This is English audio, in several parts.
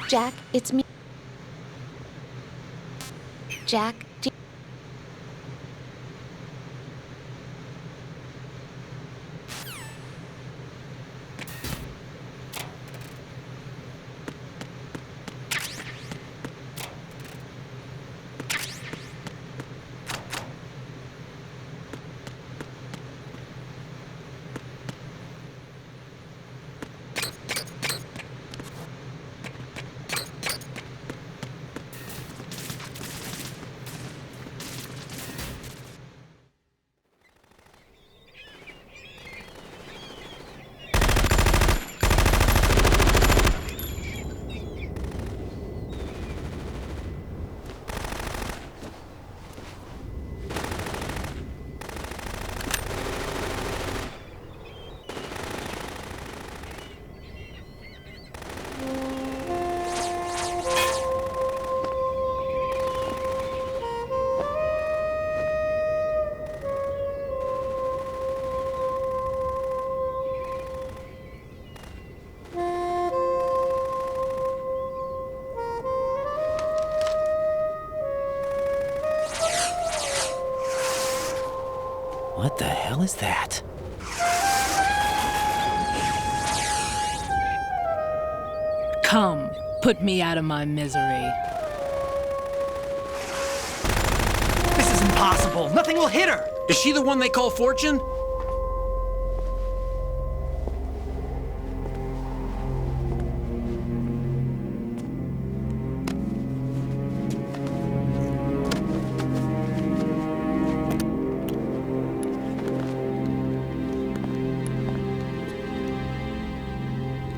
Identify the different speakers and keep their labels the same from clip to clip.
Speaker 1: Jack, it's me. Jack,
Speaker 2: What the hell is that?
Speaker 3: Come, put me out of my misery.
Speaker 4: This is impossible. Nothing will hit her.
Speaker 5: Is she the one they call Fortune?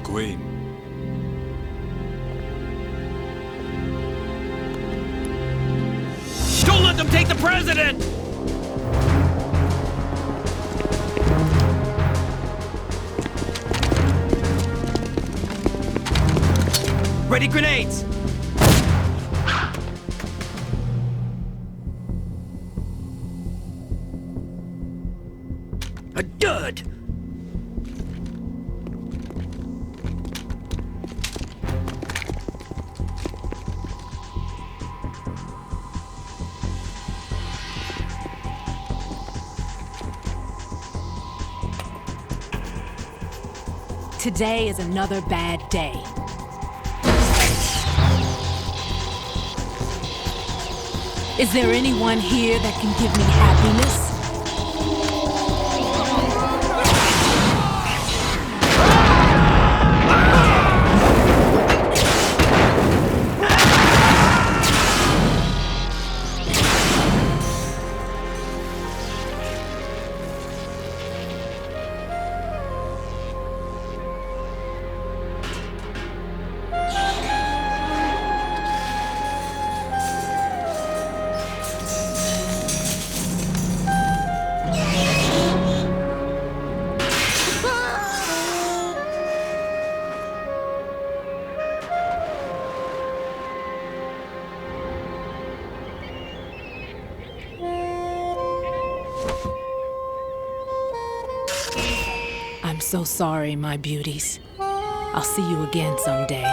Speaker 6: Queen.
Speaker 5: Don't let them take the president!
Speaker 4: Ready grenades!
Speaker 5: A dud!
Speaker 3: Today is another bad day. Is there anyone here that can give me happiness? I'm so sorry, my beauties. I'll see you again someday.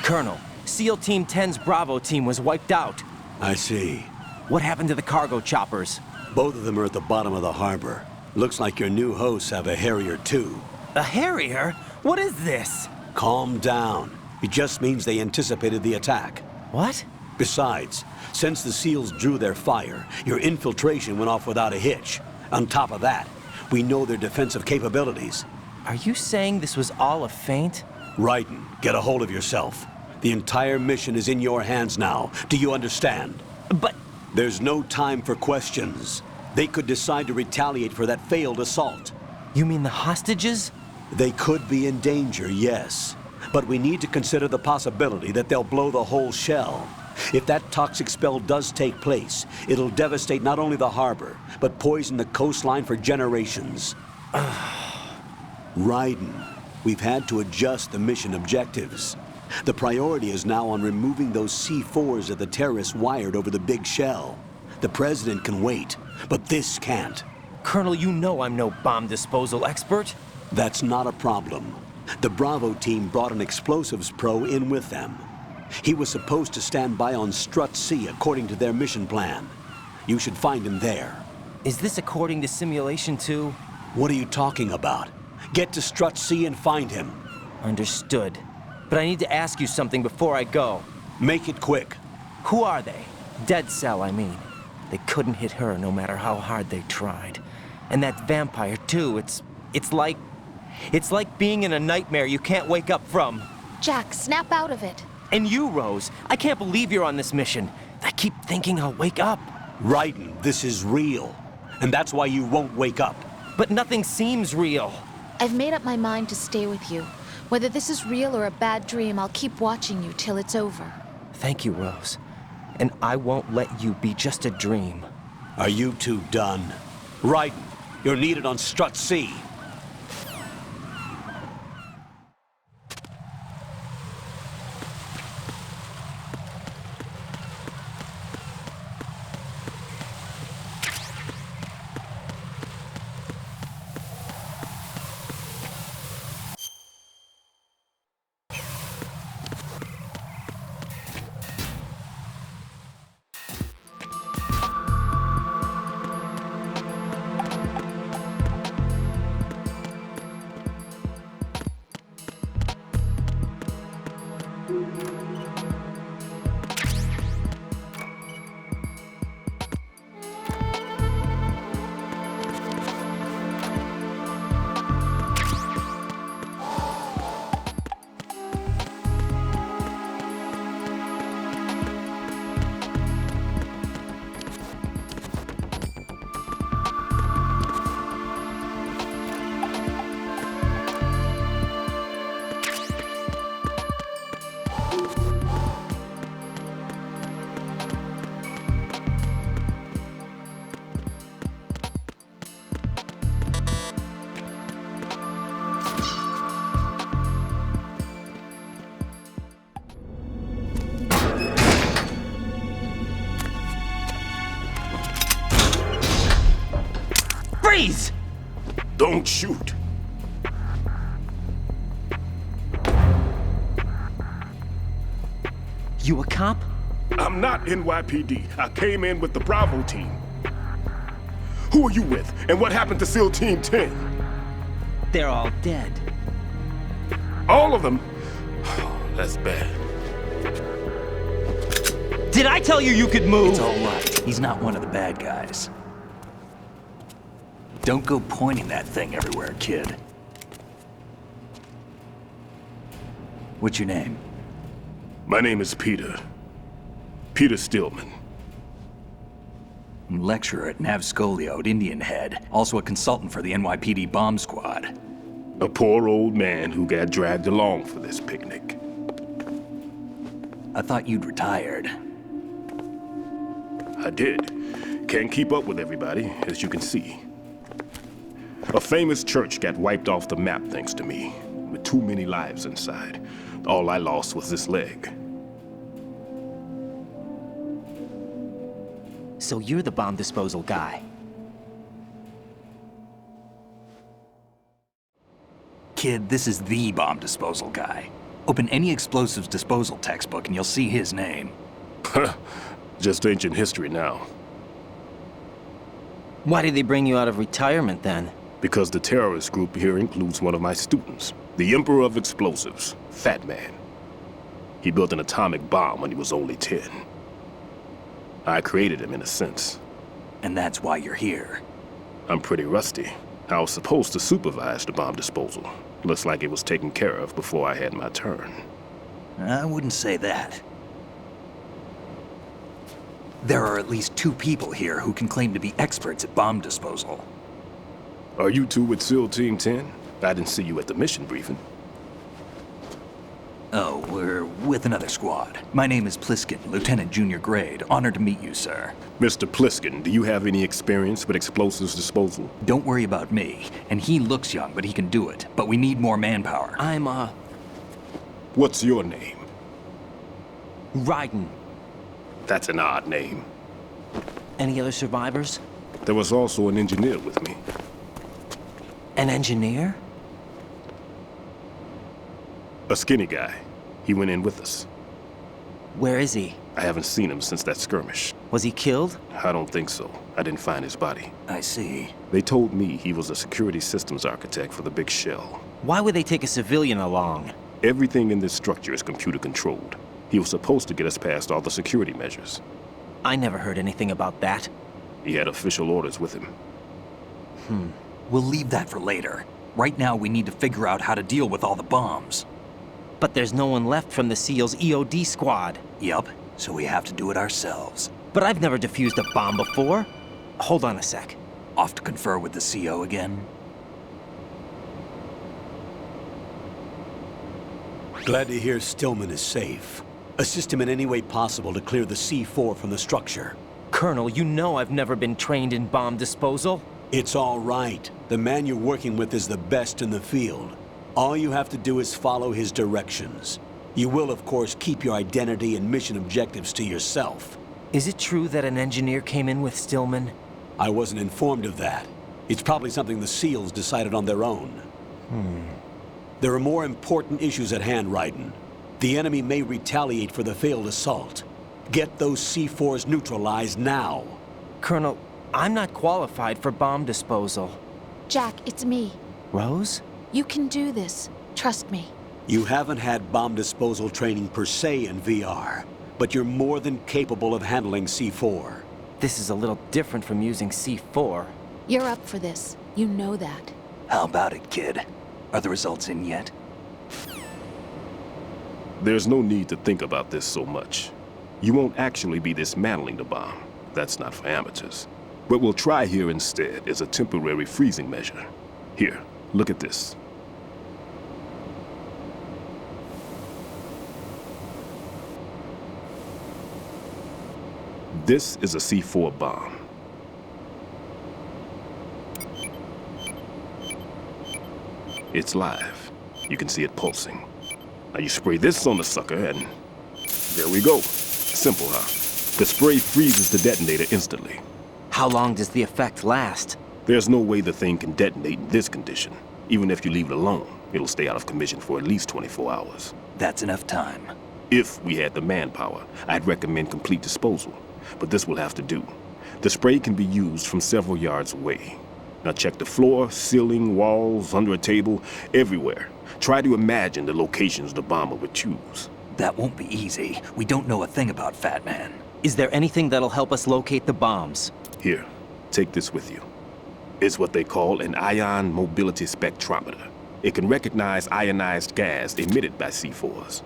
Speaker 2: Colonel, SEAL Team 10's Bravo team was wiped out.
Speaker 7: I see.
Speaker 2: What happened to the cargo choppers?
Speaker 7: Both of them are at the bottom of the harbor. Looks like your new hosts have a Harrier too.
Speaker 2: A Harrier? What is this?
Speaker 7: Calm down. It just means they anticipated the attack.
Speaker 2: What?
Speaker 7: Besides, since the SEALs drew their fire, your infiltration went off without a hitch. On top of that, we know their defensive capabilities.
Speaker 2: Are you saying this was all a feint?
Speaker 7: Raiden, get a hold of yourself. The entire mission is in your hands now. Do you understand?
Speaker 2: But...
Speaker 7: There's no time for questions. They could decide to retaliate for that failed assault.
Speaker 2: You mean the hostages?
Speaker 7: They could be in danger, yes. But we need to consider the possibility that they'll blow the whole shell. If that toxic spell does take place, it'll devastate not only the harbor, but poison the coastline for generations. Raiden, we've had to adjust the mission objectives. The priority is now on removing those C4s that the terrorists wired over the big shell. The President can wait, but this can't.
Speaker 2: Colonel, you know I'm no bomb disposal expert.
Speaker 7: That's not a problem. The Bravo team brought an explosives pro in with them. He was supposed to stand by on Strut C according to their mission plan. You should find him there.
Speaker 2: Is this according to Simulation 2?
Speaker 7: What are you talking about? Get to Strut C and find him.
Speaker 2: Understood. But I need to ask you something before I go.
Speaker 7: Make it quick.
Speaker 2: Who are they? Dead Cell, I mean. They couldn't hit her no matter how hard they tried. And that vampire, too, it's like being in a nightmare you can't wake up from.
Speaker 1: Jack, snap out of it.
Speaker 2: And you, Rose, I can't believe you're on this mission. I keep thinking I'll wake up.
Speaker 7: Raiden, this is real. And that's why you won't wake up.
Speaker 2: But nothing seems real.
Speaker 1: I've made up my mind to stay with you. Whether this is real or a bad dream, I'll keep watching you till it's over.
Speaker 2: Thank you, Rose. And I won't let you be just a dream.
Speaker 7: Are you two done? Raiden, you're needed on Strut C.
Speaker 2: Freeze!
Speaker 6: Don't shoot.
Speaker 2: You a cop?
Speaker 6: I'm not NYPD. I came in with the Bravo team. Who are you with? And what happened to SEAL Team 10?
Speaker 2: They're all dead.
Speaker 6: All of them? Oh, that's bad.
Speaker 2: Did I tell you you could move?
Speaker 4: It's all right. He's not one of the bad guys. Don't go pointing that thing everywhere, kid. What's your name?
Speaker 6: My name is Peter. Peter Stillman.
Speaker 4: Lecturer at Nav Scolio at Indian Head. Also a consultant for the NYPD bomb squad.
Speaker 6: A poor old man who got dragged along for this picnic.
Speaker 4: I thought you'd retired.
Speaker 6: I did. Can't keep up with everybody, as you can see. A famous church got wiped off the map thanks to me, with too many lives inside. All I lost was this leg.
Speaker 2: So you're the bomb disposal guy.
Speaker 4: Kid, this is the bomb disposal guy. Open any explosives disposal textbook and you'll see his name.
Speaker 6: Just ancient history now.
Speaker 2: Why did they bring you out of retirement then?
Speaker 6: Because the terrorist group here includes one of my students, the Emperor of Explosives, Fat Man. He built an atomic bomb when he was only 10. I created him in a sense.
Speaker 4: And that's why you're here.
Speaker 6: I'm pretty rusty. I was supposed to supervise the bomb disposal. Looks like it was taken care of before I had my turn.
Speaker 4: I wouldn't say that. There are at least 2 people here who can claim to be experts at bomb disposal.
Speaker 6: Are you two with SEAL Team 10? I didn't see you at the mission briefing.
Speaker 4: Oh, we're with another squad. My name is Pliskin, Lieutenant Junior Grade. Honored to meet you, sir.
Speaker 6: Mr. Pliskin, do you have any experience with explosives disposal?
Speaker 4: Don't worry about me. And he looks young, but he can do it. But we need more manpower.
Speaker 6: What's your name?
Speaker 2: Raiden.
Speaker 6: That's an odd name.
Speaker 2: Any other survivors?
Speaker 6: There was also an engineer with me.
Speaker 2: An engineer?
Speaker 6: A skinny guy. He went in with us.
Speaker 2: Where is he?
Speaker 6: I haven't seen him since that skirmish.
Speaker 2: Was he killed?
Speaker 6: I don't think so. I didn't find his body.
Speaker 4: I see.
Speaker 6: They told me he was a security systems architect for the big shell.
Speaker 2: Why would they take a civilian along?
Speaker 6: Everything in this structure is computer controlled. He was supposed to get us past all the security measures.
Speaker 2: I never heard anything about that.
Speaker 6: He had official orders with him.
Speaker 4: We'll leave that for later. Right now, we need to figure out how to deal with all the bombs.
Speaker 2: But there's no one left from the SEAL's EOD squad.
Speaker 4: Yup, so we have to do it ourselves.
Speaker 2: But I've never defused a bomb before. Hold on a sec.
Speaker 4: Off to confer with the CO again?
Speaker 7: Glad to hear Stillman is safe. Assist him in any way possible to clear the C4 from the structure.
Speaker 2: Colonel, you know I've never been trained in bomb disposal.
Speaker 7: It's all right. The man you're working with is the best in the field. All you have to do is follow his directions. You will, of course, keep your identity and mission objectives to yourself.
Speaker 2: Is it true that an engineer came in with Stillman?
Speaker 7: I wasn't informed of that. It's probably something the SEALs decided on their own. There are more important issues at hand, Raiden. The enemy may retaliate for the failed assault. Get those C4s neutralized now.
Speaker 2: Colonel, I'm not qualified for bomb disposal.
Speaker 1: Jack, it's me.
Speaker 2: Rose?
Speaker 1: You can do this. Trust me.
Speaker 7: You haven't had bomb disposal training per se in VR, but you're more than capable of handling C4.
Speaker 2: This is a little different from using C4.
Speaker 1: You're up for this. You know that.
Speaker 4: How about it, kid? Are the results in yet?
Speaker 6: There's no need to think about this so much. You won't actually be dismantling the bomb. That's not for amateurs. What we'll try here instead is a temporary freezing measure. Here, look at this. This is a C4 bomb. It's live. You can see it pulsing. Now you spray this on the sucker and there we go. Simple, huh? The spray freezes the detonator instantly.
Speaker 2: How long does the effect last?
Speaker 6: There's no way the thing can detonate in this condition. Even if you leave it alone, it'll stay out of commission for at least 24 hours.
Speaker 4: That's enough time.
Speaker 6: If we had the manpower, I'd recommend complete disposal. But this will have to do. The spray can be used from several yards away. Now check the floor, ceiling, walls, under a table, everywhere. Try to imagine the locations the bomber would choose.
Speaker 4: That won't be easy. We don't know a thing about Fat Man.
Speaker 2: Is there anything that'll help us locate the bombs?
Speaker 6: Here, take this with you. It's what they call an ion mobility spectrometer. It can recognize ionized gas emitted by C4s.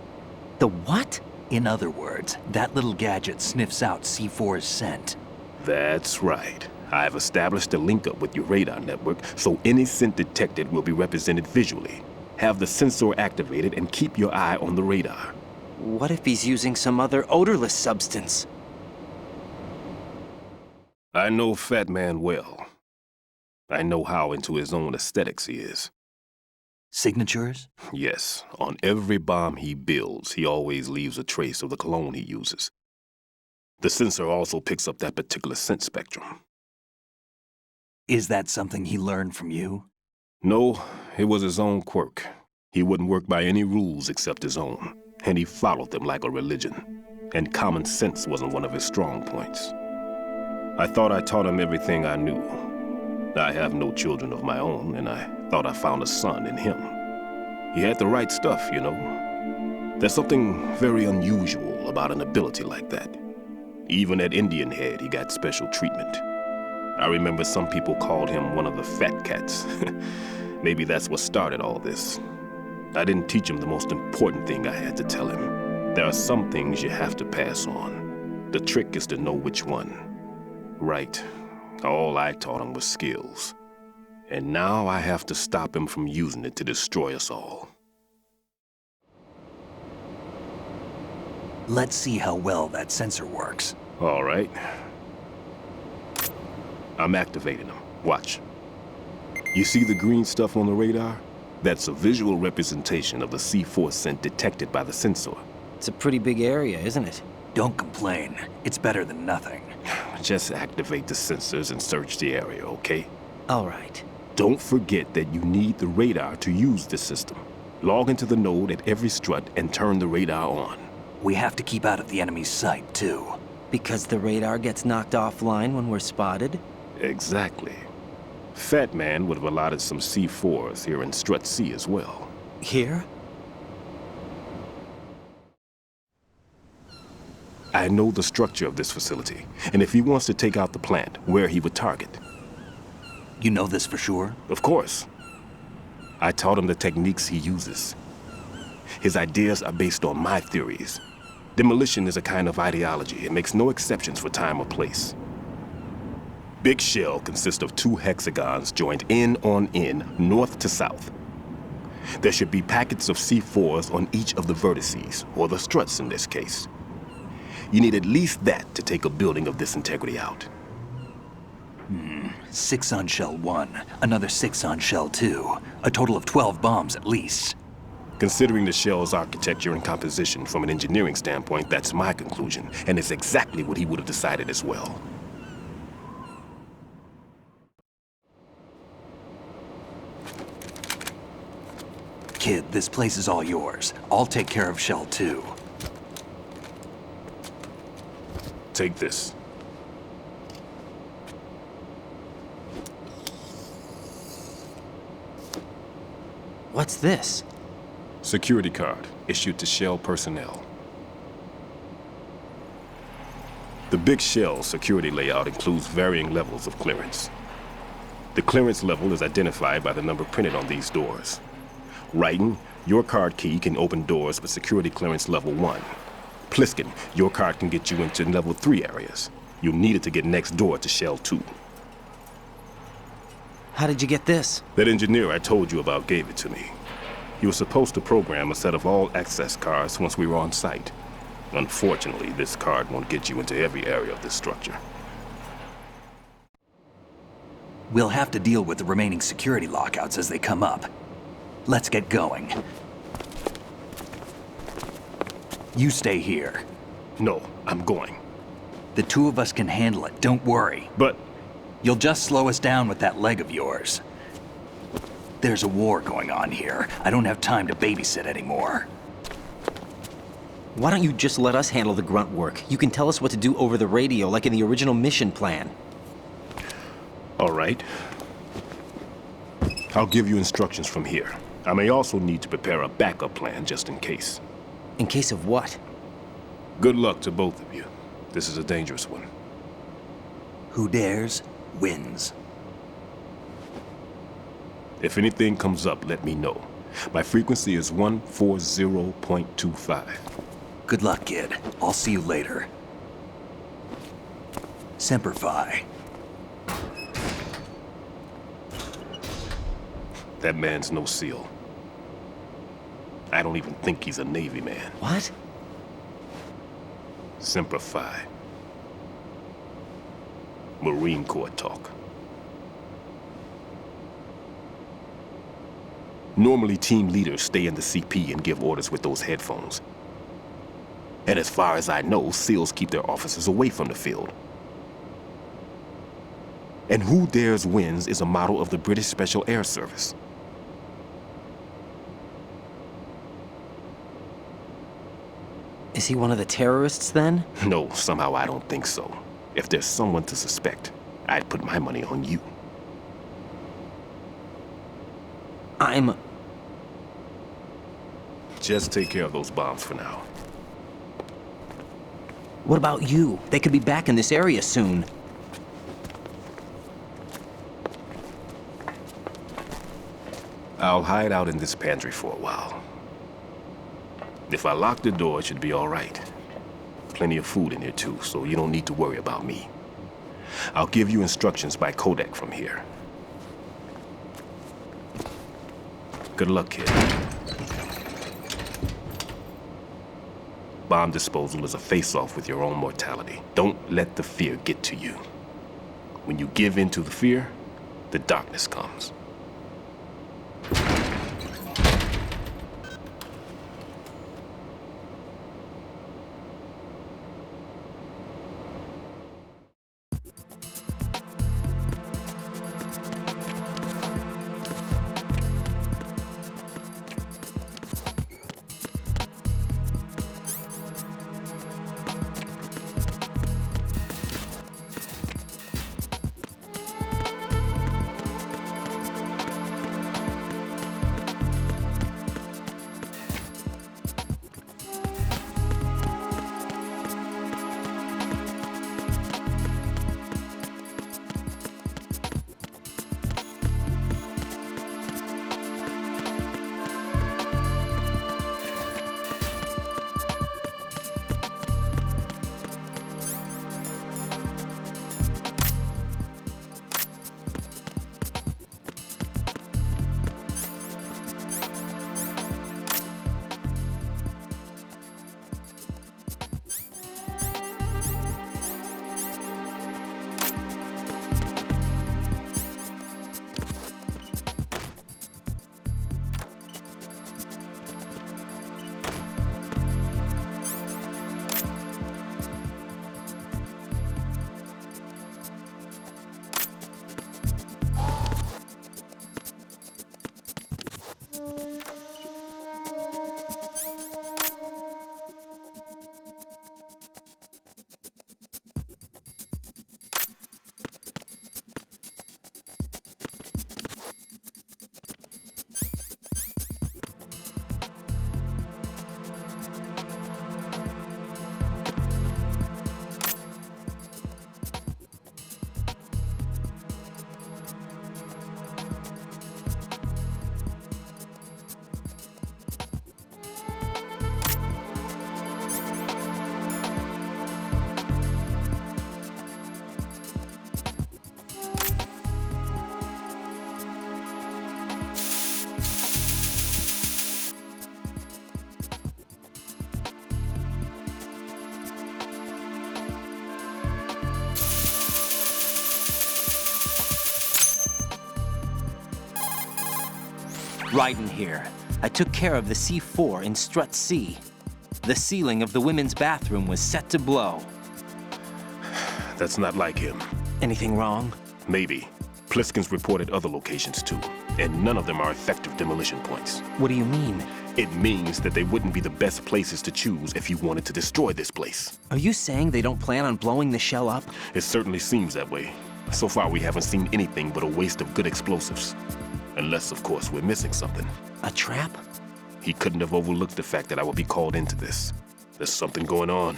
Speaker 2: The what?
Speaker 4: In other words, that little gadget sniffs out C4's scent.
Speaker 6: That's right. I've established a link up with your radar network, so any scent detected will be represented visually. Have the sensor activated and keep your eye on the radar.
Speaker 2: What if he's using some other odorless substance?
Speaker 6: I know Fat Man well. I know how into his own aesthetics he is.
Speaker 4: Signatures?
Speaker 6: Yes, on every bomb he builds, he always leaves a trace of the cologne he uses. The sensor also picks up that particular scent spectrum.
Speaker 4: Is that something he learned from you?
Speaker 6: No, it was his own quirk. He wouldn't work by any rules except his own, and he followed them like a religion. And common sense wasn't one of his strong points. I thought I taught him everything I knew. I have no children of my own, and I thought I found a son in him. He had the right stuff, you know. There's something very unusual about an ability like that. Even at Indian Head, he got special treatment. I remember some people called him one of the fat cats. Maybe that's what started all this. I didn't teach him the most important thing I had to tell him. There are some things you have to pass on. The trick is to know which one. Right. All I taught him was skills. And now I have to stop him from using it to destroy us all.
Speaker 4: Let's see how well that sensor works.
Speaker 6: All right. I'm activating them. Watch. You see the green stuff on the radar? That's a visual representation of the C4 scent detected by the sensor.
Speaker 2: It's a pretty big area, isn't it?
Speaker 4: Don't complain. It's better than nothing.
Speaker 6: Just activate the sensors and search the area, okay?
Speaker 2: All right.
Speaker 6: Don't forget that you need the radar to use this system. Log into the node at every strut and turn the radar on.
Speaker 4: We have to keep out of the enemy's sight, too.
Speaker 2: Because the radar gets knocked offline when we're spotted?
Speaker 6: Exactly. Fat Man would have allotted some C4s here in Strut C as well.
Speaker 2: Here?
Speaker 6: I know the structure of this facility, and if he wants to take out the plant, where he would target.
Speaker 4: You know this for sure?
Speaker 6: Of course. I taught him the techniques he uses. His ideas are based on my theories. Demolition is a kind of ideology. It makes no exceptions for time or place. Big Shell consists of 2 hexagons joined end on end, north to south. There should be packets of C4s on each of the vertices, or the struts in this case. You need at least that to take a building of this integrity out.
Speaker 4: 6 on Shell 1, another 6 on Shell 2. A total of 12 bombs at least.
Speaker 6: Considering the shell's architecture and composition from an engineering standpoint, that's my conclusion, and it's exactly what he would have decided as well.
Speaker 4: Kid, this place is all yours. I'll take care of Shell 2.
Speaker 6: Take this.
Speaker 2: What's this?
Speaker 6: Security card issued to Shell personnel. The Big Shell security layout includes varying levels of clearance. The clearance level is identified by the number printed on these doors. Writing, your card key can open doors with security clearance level 1. Pliskin, your card can get you into level 3 areas. You'll need it to get next door to Shell 2.
Speaker 2: How did you get this?
Speaker 6: That engineer I told you about gave it to me. He was supposed to program a set of all access cards once we were on site. Unfortunately, this card won't get you into every area of this structure.
Speaker 4: We'll have to deal with the remaining security lockouts as they come up. Let's get going. You stay here.
Speaker 6: No, I'm going.
Speaker 4: The 2 of us can handle it, don't worry.
Speaker 6: But
Speaker 4: You'll just slow us down with that leg of yours. There's a war going on here. I don't have time to babysit anymore.
Speaker 2: Why don't you just let us handle the grunt work? You can tell us what to do over the radio, like in the original mission plan.
Speaker 6: all right. I'll give you instructions from here. I may also need to prepare a backup plan just in case.
Speaker 2: In case of what?
Speaker 6: Good luck to both of you. This is a dangerous one.
Speaker 4: Who dares, wins.
Speaker 6: If anything comes up, let me know. My frequency is 140.25.
Speaker 4: Good luck, kid. I'll see you later. Semper Fi.
Speaker 6: That man's no SEAL. I don't even think he's a Navy man.
Speaker 2: What?
Speaker 6: Semper Fi. Marine Corps talk. Normally, team leaders stay in the CP and give orders with those headphones. And as far as I know, SEALs keep their officers away from the field. And Who Dares Wins is a model of the British Special Air Service.
Speaker 2: Is he one of the terrorists, then?
Speaker 6: No, somehow I don't think so. If there's someone to suspect, I'd put my money on you. Just take care of those bombs for now.
Speaker 2: What about you? They could be back in this area soon.
Speaker 6: I'll hide out in this pantry for a while. If I lock the door, it should be all right. Plenty of food in here too, so you don't need to worry about me. I'll give you instructions by codec from here. Good luck, kid. Bomb disposal is a face-off with your own mortality. Don't let the fear get to you. When you give in to the fear, the darkness comes.
Speaker 2: Raiden here. I took care of the C4 in Strut C. The ceiling of the women's bathroom was set to blow.
Speaker 6: That's not like him.
Speaker 2: Anything wrong?
Speaker 6: Maybe. Pliskin's reported other locations too, and none of them are effective demolition points.
Speaker 2: What do you mean?
Speaker 6: It means that they wouldn't be the best places to choose if you wanted to destroy this place.
Speaker 2: Are you saying they don't plan on blowing the shell up?
Speaker 6: It certainly seems that way. So far, we haven't seen anything but a waste of good explosives. Unless, of course, we're missing something.
Speaker 2: A trap?
Speaker 6: He couldn't have overlooked the fact that I would be called into this. There's something going on.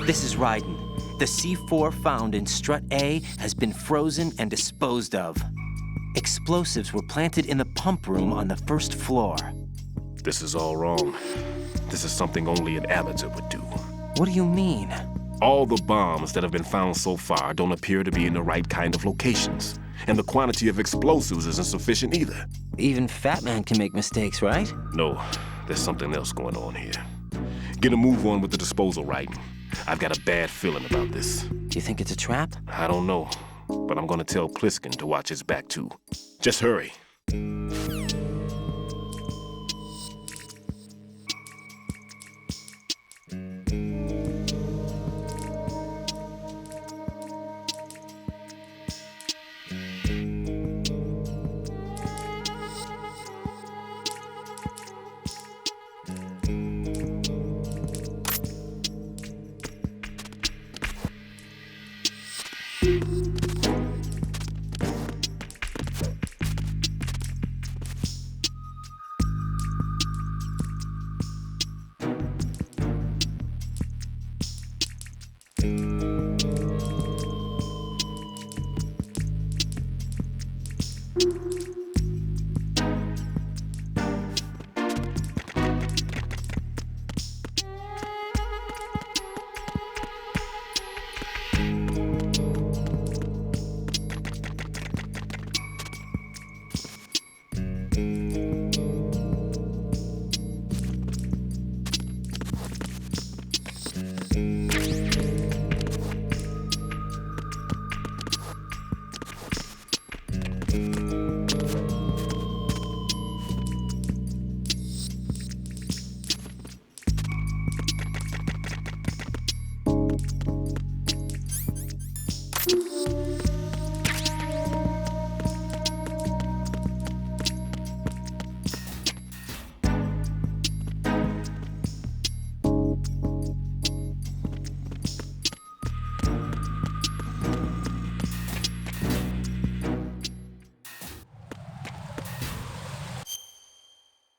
Speaker 2: This is Raiden. The C4 found in Strut A has been frozen and disposed of. Explosives were planted in the pump room on the first floor.
Speaker 6: This is all wrong. This is something only an amateur would do.
Speaker 2: What do you mean?
Speaker 6: All the bombs that have been found so far don't appear to be in the right kind of locations. And the quantity of explosives isn't sufficient either.
Speaker 2: Even Fat Man can make mistakes, right?
Speaker 6: No, there's something else going on here. Get a move on with the disposal, Raiden. I've got a bad feeling about this.
Speaker 2: Do you think it's a trap?
Speaker 6: I don't know, but I'm gonna tell Pliskin to watch his back too. Just hurry.